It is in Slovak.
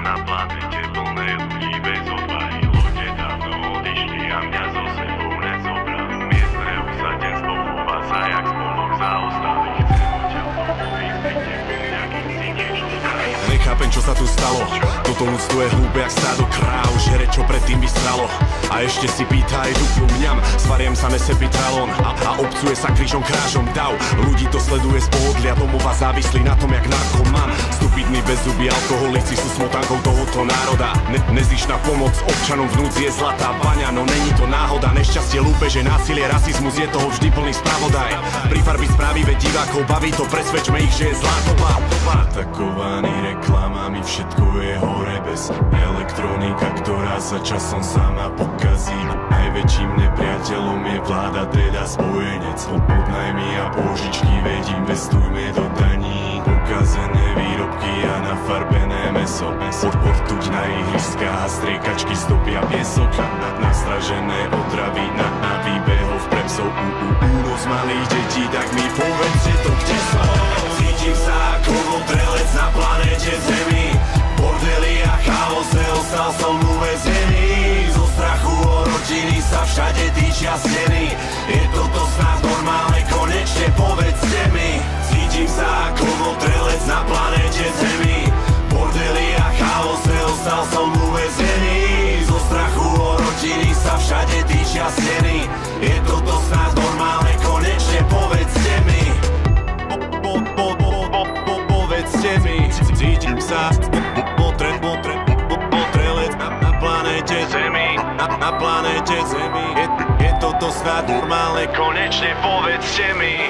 na planete plnej ľudí bez odvahy. Lode dávno odišli a mňa zo sebou nezobrali. Miestne usadenstvo chová sa jak spolok zaostali. Chcem odtiaľ ísť, nechcem nejakým si niečo spraviť. Nechápem, čo sa tu stalo. Toto ľudstvo je hlúpe jak stádo kráv. Žere, čo predtým vystralo. A ešte si pýta aj duplu mňam. Svariem sa nese pitralon a obcuje sa krížom krážom dav. Ľudí to sleduje z pohodlia domova, závislí na tom jak narkoman. Stupidní bezzubí alkoholici sú smotankou tohoto národa. Nezišná pomoc občanom v núdzi je zlatá baňa. No není to náhoda, nešťastie lúpeže, násilie, rasizmus, je toho vždy plný spravodaj. Prifarbiť správy, veď divákov baví to, presvedčme ich, že je zlá doba. Atakovaný reklamami, všetko je hore bez elektronika, ktorá sa časom sama pokazí. Najväčším nepriateľom je vláda, teda spojenec. Podnajmy a pôžičky, veď investujme do daní. Pokazené výrobky a nafarbené meso. Odportuť na ihriska a striekačky stopia piesok. Nastražené otravy na výbehov pre psov. Únos malých detí, tak mi povedzte to, kde som. Cítim sa ako motrelec na planéte Zemi. Bordeli a chaose, ostal som uväznený. Zo strachu o rodiny sa všade týčia steny. Je toto snad normálne, konečne povedzte mi. Cítim sa ako motrelec na planéte Zemi. Bordeli a chaose, ostal som uväznený. Zo strachu o rodiny sa všade týčia steny. Je toto snad normálne, konečne povedzte mi. Povedzte mi. Cítim sa motrelec na planéte Zemi. Na planéte Zemi. Je toto snad normálne, konečne povedzte mi.